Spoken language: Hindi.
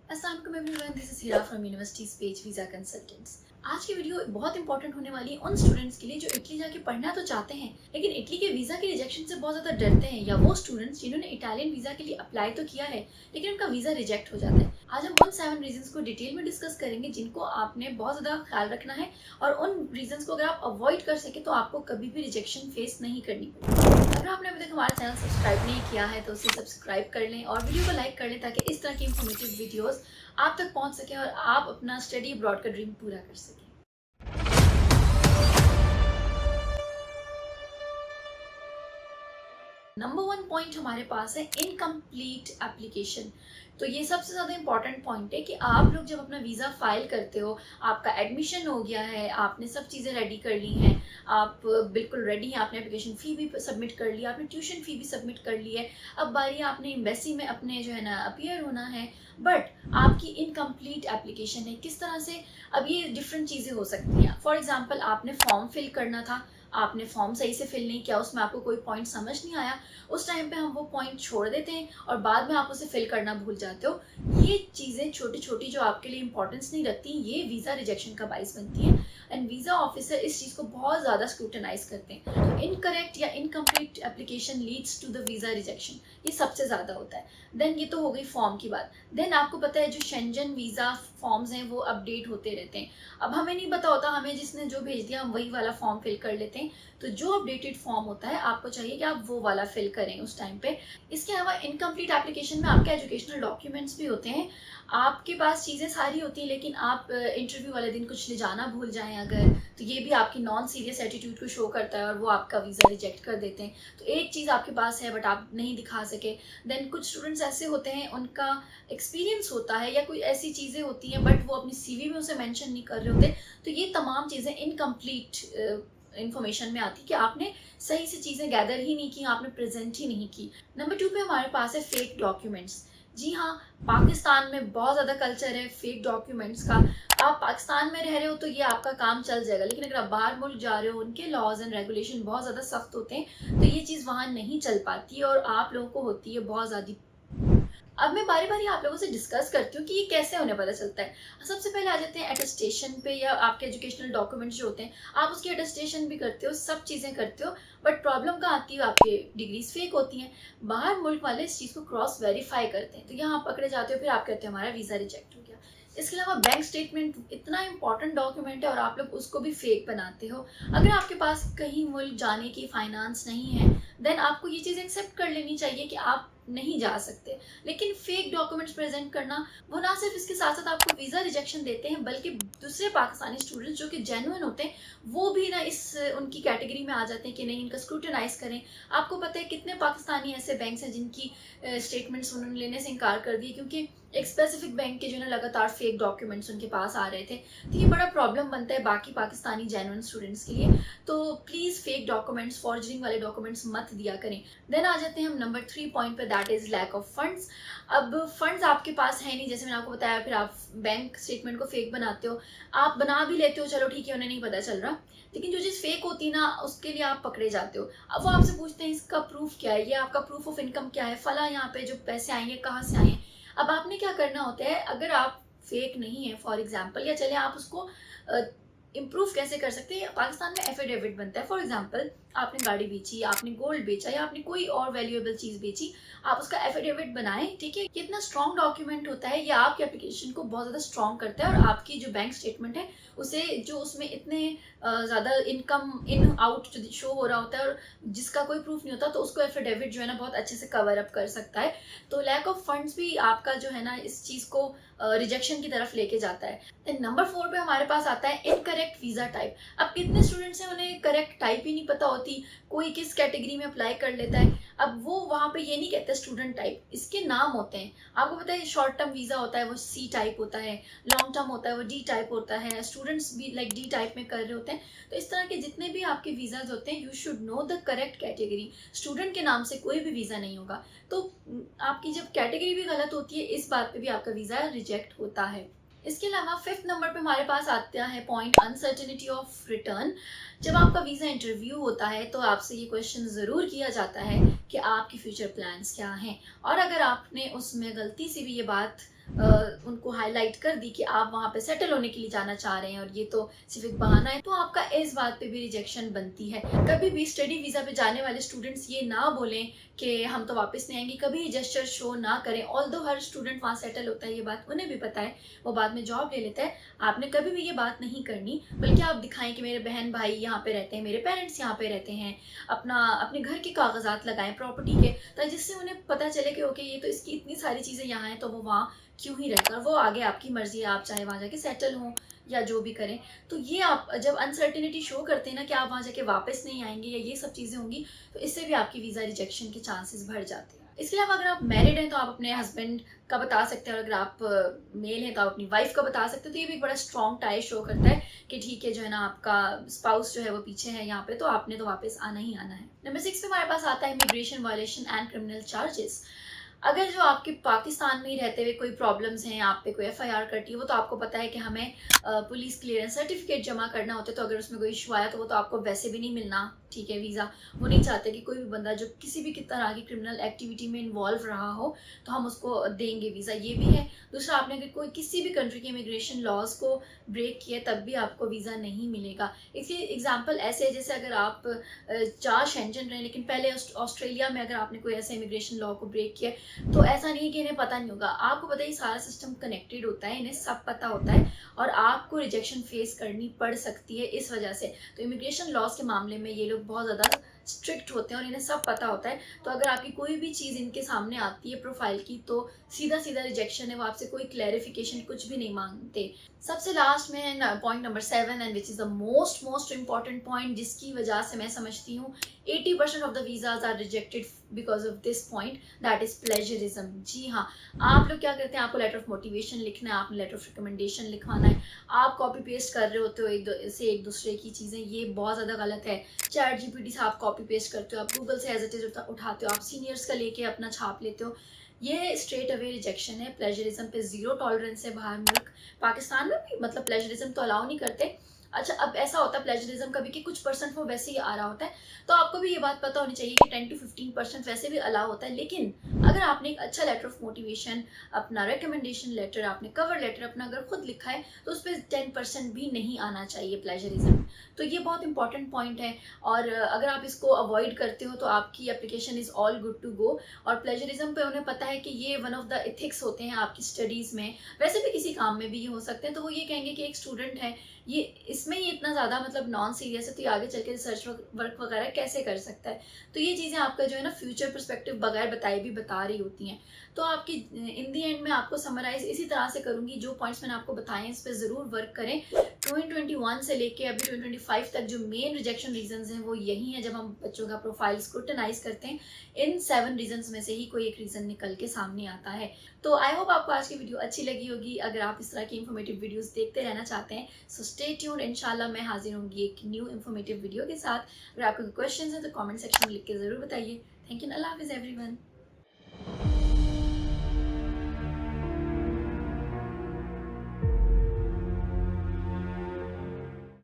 अस्सलाम everyone, this is Hira from university page visa consultants. आज की वीडियो बहुत इंपॉर्टेंट होने वाली है उन स्टूडेंट्स के लिए जो इटली जाके पढ़ना तो चाहते हैं लेकिन इटली के वीज़ा के रिजेक्शन से बहुत ज़्यादा डरते हैं, या वो स्टूडेंट्स जिन्होंने इटालियन वीज़ा के लिए अप्लाई तो किया है लेकिन उनका वीज़ा रिजेक्ट हो जाता है। आज हम उन 7 रीजंस को डिटेल में डिस्कस करेंगे जिनको आपने बहुत ज़्यादा ख्याल रखना है, और उन रीजंस को अगर आप अवॉइड कर सके तो आपको कभी भी रिजेक्शन फेस नहीं करनी पड़ेगी। अगर आपने अभी तक हमारा चैनल सब्सक्राइब नहीं किया है तो उसे सब्सक्राइब कर लें और वीडियो को लाइक कर लें ताकि इस तरह की इंफॉर्मेटिव वीडियोस आप तक पहुंच सके और आप अपना स्टडी अब्रॉड का ड्रीम पूरा कर सकें। नंबर 1 पॉइंट हमारे पास है इनकम्प्लीट एप्लीकेशन। तो ये सबसे ज़्यादा इंपॉर्टेंट पॉइंट है कि आप लोग जब अपना वीज़ा फाइल करते हो, आपका एडमिशन हो गया है, आपने सब चीज़ें रेडी कर ली हैं, आप बिल्कुल रेडी हैं, आपने एप्लीकेशन फ़ी भी सबमिट कर लिया, आपने ट्यूशन फ़ी भी सबमिट कर ली है, अब बारी आपने एम्बेसी में अपने जो है ना अपीयर होना है, बट आपकी इनकम्प्लीट एप्लीकेशन है। किस तरह से? अब ये डिफरेंट चीज़ें हो सकती हैं। फॉर एग्जाम्पल, आपने फॉर्म फिल करना था, आपने फॉर्म सही से फिल नहीं किया, उसमें आपको कोई पॉइंट समझ नहीं आया, उस टाइम पे हम वो पॉइंट छोड़ देते हैं और बाद में आप उसे फिल करना भूल जाते हो। ये चीज़ें छोटी छोटी जो आपके लिए इंपॉर्टेंस नहीं रखती, ये वीज़ा रिजेक्शन का बाइस बनती है, एंड वीज़ा ऑफिसर इस चीज़ को बहुत ज़्यादा स्क्रूटनाइज करते हैं। तो इनकरेक्ट या incomplete application leads to the visa rejection, ये सबसे ज़्यादा होता है। देन ये तो हो गई फॉर्म की बात। देन आपको पता है जो शेंजन वीज़ा फॉर्म्स हैं वो अपडेट होते रहते हैं। अब हमें नहीं पता होता, हमें जिसने जो भेज दिया हम वही वाला फॉर्म फिल कर लेते हैं। तो जो अपडेटेड फॉर्म होता है आपको चाहिए कि आप वो वाला फिल करें उस टाइम पे। इसके अलावा इनकम्प्लीट एप्लीकेशन में आपके एजुकेशनल डॉक्यूमेंट्स भी होते हैं। आपके पास चीज़ें सारी होती हैं लेकिन आप इंटरव्यू वाले दिन कुछ ले जाना भूल जाएं अगर, तो ये भी आपकी नॉन सीरियस एटीट्यूड को शो करता है और वो आपका वीज़ा रिजेक्ट कर देते हैं। तो एक चीज़ आपके पास है बट आप नहीं दिखा सके। देन कुछ स्टूडेंट्स ऐसे होते हैं, उनका एक्सपीरियंस होता है या कोई ऐसी चीज़ें होती हैं बट वो अपनी सीवी में उसे मेंशन नहीं कर रहे होते। तो ये तमाम चीज़ें इनकम्प्लीट इन्फॉर्मेशन में आती कि आपने सही से चीज़ें गैदर ही नहीं की, आपने प्रेजेंट ही नहीं की। नंबर 2 पे हमारे पास है फेक डॉक्यूमेंट्स। जी हाँ, पाकिस्तान में बहुत ज़्यादा कल्चर है फेक डॉक्यूमेंट्स का। आप पाकिस्तान में रह रहे हो तो ये आपका काम चल जाएगा, लेकिन अगर आप बाहर मुल्क जा रहे हो, उनके लॉज एंड रेगुलेशन बहुत ज़्यादा सख्त होते हैं, तो ये चीज़ वहाँ नहीं चल पाती और आप लोगों को होती है बहुत ज़्यादा। अब मैं बारी बारी आप लोगों से डिस्कस करती हूँ कि ये कैसे उन्हें पता चलता है। सबसे पहले आ जाते हैं अटेस्टेशन पे, या आपके एजुकेशनल डॉक्यूमेंट्स जो होते हैं, आप उसकी अटेस्टेशन भी करते हो, सब चीज़ें करते हो, बट प्रॉब्लम कहाँ आती है? आपके डिग्रीज फेक होती हैं। बाहर मुल्क वाले इस चीज़ को क्रॉस वेरीफाई करते हैं, तो यहाँ आप पकड़े जाते हो, फिर आप कहते हो हमारा वीज़ा रिजेक्ट हो गया। इसके अलावा बैंक स्टेटमेंट इतना इंपॉर्टेंट डॉक्यूमेंट है और आप लोग उसको भी फेक बनाते हो। अगर आपके पास कहीं मुल्क जाने की फाइनेंस नहीं है, देन आपको ये चीज़ एक्सेप्ट कर लेनी चाहिए कि आप नहीं जा सकते, लेकिन फेक डॉक्यूमेंट्स प्रेजेंट करना, वो ना सिर्फ इसके साथ साथ आपको वीज़ा रिजेक्शन देते हैं, बल्कि दूसरे पाकिस्तानी स्टूडेंट्स जो कि जेन्युइन होते हैं वो भी ना इस उनकी कैटेगरी में आ जाते हैं कि नहीं, इनका स्क्रूटनाइज करें। आपको पता है कितने पाकिस्तानी ऐसे बैंक्स हैं जिनकी स्टेटमेंट्स उन्होंने लेने से इनकार कर दिए क्योंकि एक स्पेसिफिक बैंक के जो है लगातार फेक डॉक्यूमेंट्स उनके पास आ रहे थे। तो ये बड़ा प्रॉब्लम बनता है बाकी पाकिस्तानी जेन्युइन स्टूडेंट्स के लिए। तो प्लीज़ फेक डॉक्यूमेंट्स, फॉर्जरिंग वाले डॉक्यूमेंट्स मत दिया करें। देन आ जाते हैं हम नंबर 3 पॉइंट पे, that is lack of funds. अब फंड्स आपके पास है नहीं, जैसे मैंने आपको बताया, फिर आप बैंक स्टेटमेंट को फेक बनाते हो। आप बना भी लेते हो, चलो ठीक है, उन्हें नहीं पता चल रहा, लेकिन जो चीज़ फेक होती ना उसके लिए आप पकड़े जाते हो। अब वो आपसे पूछते हैं इसका प्रूफ क्या है, ये आपका प्रूफ ऑफ इनकम क्या है, फला यहाँ पे जो पैसे आएंगे कहाँ से आए हैं। अब आपने क्या करना होता है, अगर आप फेक नहीं है फॉर एग्जाम्पल, या चले आप उसको इम्प्रूव कैसे कर सकते हैं, पाकिस्तान में एफिडेविट बनता है। फॉर एग्जाम्पल, आपने गाड़ी बेची, आपने गोल्ड बेचा, या आपने कोई और वैल्यूएबल चीज़ बेची, आप उसका एफिडेविट बनाएं, ठीक है। ये इतना स्ट्रॉन्ग डॉक्यूमेंट होता है, ये आपकी एप्लीकेशन को बहुत ज़्यादा स्ट्रॉन्ग करता है, और आपकी जो बैंक स्टेटमेंट है उसे, जो उसमें इतने ज़्यादा इनकम इन आउट जो शो हो रहा होता है और जिसका कोई प्रूफ नहीं होता, तो उसको एफिडेविट जो है ना बहुत अच्छे से कवर अप कर सकता है। तो लैक ऑफ फंड्स भी आपका जो है ना इस चीज़ को रिजेक्शन की तरफ लेके जाता है। देन नंबर 4 पे हमारे पास आता है इनकरेक्ट वीज़ा टाइप। अब कितने स्टूडेंट्स हैं उन्हें करेक्ट टाइप ही नहीं पता होती, कोई किस कैटेगरी में अप्लाई कर लेता है। अब वो वहाँ पे ये नहीं कहते स्टूडेंट टाइप, इसके नाम होते हैं। आपको पता है शॉर्ट टर्म वीज़ा होता है वो सी टाइप होता है, लॉन्ग टर्म होता है वो डी टाइप होता है, स्टूडेंट्स भी लाइक डी टाइप में कर रहे होते हैं। तो इस तरह के जितने भी आपके वीज़ाज होते हैं, you should know the correct category. Student के नाम से कोई भी वीज़ा नहीं होगा। तो आपकी जब कैटेगरी भी गलत होती है, इस बात पे भी आपका वीज़ा रिजेक्ट होता है। इसके अलावा 5th नंबर पे हमारे पास आता है पॉइंट अनसर्टेनिटी ऑफ रिटर्न। जब आपका वीज़ा इंटरव्यू होता है तो आपसे ये क्वेश्चन ज़रूर किया जाता है कि आपके फ्यूचर प्लान्स क्या हैं, और अगर आपने उसमें गलती से भी ये बात उनको हाईलाइट कर दी कि आप वहाँ पे सेटल होने के लिए जाना चाह रहे हैं और ये तो सिर्फ एक बहाना है, तो आपका इस बात पे भी रिजेक्शन बनती है। कभी भी स्टडी वीज़ा पे जाने वाले स्टूडेंट्स ये ना बोलें कि हम तो वापस नहीं आएंगे, कभी जेस्चर शो ना करें। ऑल्दो हर स्टूडेंट वहाँ सेटल होता है, ये बात उन्हें भी पता है, वो बाद में जॉब ले लेता है। आपने कभी भी ये बात नहीं करनी, बल्कि आप दिखाएं कि मेरे बहन भाई यहाँ पे रहते हैं, मेरे पेरेंट्स यहाँ पे रहते हैं, अपने घर के कागजात लगाएं प्रॉपर्टी के, ताकि जिससे उन्हें पता चले कि ओके ये तो इसकी इतनी सारी चीज़ें यहाँ हैं, तो वो वहाँ क्यों ही रहेगा। और वो आगे आपकी मर्जी है, आप चाहे वहाँ जाके सेटल हों या जो भी करें। तो ये आप जब अनसर्टिनिटी शो करते हैं ना कि आप वहाँ जाके वापस नहीं आएंगे या ये सब चीज़ें होंगी, तो इससे भी आपकी वीज़ा रिजेक्शन के चांसेस बढ़ जाते हैं। इसके अलावा अगर आप मैरिड हैं तो आप अपने हस्बैंड का बता सकते हैं, और अगर आप मेल हैं तो आप अपनी वाइफ का बता सकते हैं। तो ये भी एक बड़ा स्ट्रॉन्ग टाई शो करता है कि ठीक है जो है ना, आपका स्पाउस जो है वो पीछे है यहाँ पे, तो आपने तो वापस आना ही आना है। नंबर 6 पे हमारे पास आता है immigration violation and criminal charges. अगर जो आपके पाकिस्तान में ही रहते हुए कोई प्रॉब्लम्स हैं, आप पे कोई एफआईआर कटी है, वो तो आपको पता है कि हमें पुलिस क्लियरेंस सर्टिफिकेट जमा करना होता है। तो अगर उसमें कोई इशू आया तो वो तो आपको वैसे भी नहीं मिलना, ठीक है, वीज़ा। वो नहीं चाहते कि कोई भी बंदा जो किसी भी तरह की क्रिमिनल एक्टिविटी में इन्वॉल्व रहा हो तो हम उसको देंगे वीज़ा, ये भी है। दूसरा, आपने अगर कोई किसी भी कंट्री के इमिग्रेशन लॉज को ब्रेक किया तब भी आपको वीज़ा नहीं मिलेगा। इसलिए एग्जाम्पल ऐसे है जैसे अगर आप 4 शेंजन रहे लेकिन पहले ऑस्ट्रेलिया में अगर आपने कोई ऐसा इमिग्रेशन लॉ को ब्रेक किया, तो ऐसा नहीं है कि इन्हें पता नहीं होगा। आपको पता है सारा सिस्टम कनेक्टेड होता है, इन्हें सब पता होता है, और आपको रिजेक्शन फेस करनी पड़ सकती है इस वजह से। तो इमिग्रेशन लॉज के मामले में ये लोग बहुत ज़्यादा स्ट्रिक्ट होते हैं और इन्हें सब पता होता है। तो अगर आपकी कोई भी चीज़ इनके सामने आती है प्रोफाइल की, तो सीधा सीधा रिजेक्शन है, वो आपसे कोई क्लैरिफिकेशन कुछ भी नहीं मांगते। सबसे लास्ट में है point number 7, and which is the most important point, जिसकी वजह से मैं समझती हूँ 80% of the visas are rejected because of this point, that is plagiarism. जी हाँ, आप लोग क्या करते हैं, आपको लेटर ऑफ मोटिवेशन लिखना है, आपने लेटर ऑफ रिकमेंडेशन लिखवाना है, आप कॉपी पेस्ट कर रहे होते हो एक दूसरे की चीज़ें, ये बहुत ज़्यादा गलत है। चैट जीपीटी से आप कॉपी पेस्ट करते हो, आप गूगल से एज इट इज उठाते हो, आप सीनियर्स का लेके अपना छाप लेते हो, ये स्ट्रेट अवे रिजेक्शन है। प्लेजरिज्म पे जीरो टॉलरेंस है बाहर मुल्क। पाकिस्तान में भी मतलब प्लेजरिज्म तो अलाउ नहीं करते। अच्छा, अब ऐसा होता है प्लेजरिज्म कभी कि कुछ परसेंट वो वैसे ही आ रहा होता है, तो आपको भी ये बात पता होनी चाहिए कि 10 to 15% वैसे भी अलाउ होता है। लेकिन अगर आपने एक अच्छा लेटर ऑफ मोटिवेशन, अपना रिकमेंडेशन लेटर, आपने कवर लेटर अपना अगर खुद लिखा है, तो उस पर 10% भी नहीं आना चाहिए प्लेजरिज्म। तो ये बहुत इंपॉर्टेंट पॉइंट है, और अगर आप इसको अवॉइड करते हो तो आपकी application is all good to go. और प्लेजरिज्म पे उन्हें पता है कि ये वन ऑफ द एथिक्स होते हैं आपकी स्टडीज़ में, वैसे भी किसी काम में भी ये हो सकते हैं। तो वो ये कहेंगे कि एक स्टूडेंट है, ये इसमें ये इतना ज़्यादा मतलब नॉन सीरियस है, तो ये आगे चल के रिसर्च वर्क वगैरह कैसे कर सकता है। तो ये चीज़ें आपका जो है ना फ्यूचर परस्पेक्टिव बगैर बताए भी बता रही होती हैं। तो आपकी इन दी एंड में आपको समराइज इसी तरह से करूँगी, जो पॉइंट्स मैंने आपको बताए हैं इस पर ज़रूर वर्क करें। 2021 से लेके अभी 2025 तक जो मेन रिजेक्शन रीजंस हैं वो यही हैं। जब हम बच्चों का प्रोफाइल स्क्रूटनाइज करते हैं, इन 7 रीजंस में से ही कोई एक रीज़न निकल के सामने आता है। तो आई होप आपको आज की वीडियो अच्छी लगी होगी। अगर आप इस तरह की इन्फॉर्मेटिव वीडियोस देखते रहना चाहते हैं, सो स्टे ट्यून्ड। इंशाल्लाह मैं हाजिर होंगी एक न्यू इन्फॉर्मेटिव वीडियो के साथ। अगर आपको क्वेश्चंस हैं तो कमेंट सेक्शन में लिख के ज़रूर बताइए। थैंक यू, अल्लाह हाफिज़ एवरीवन।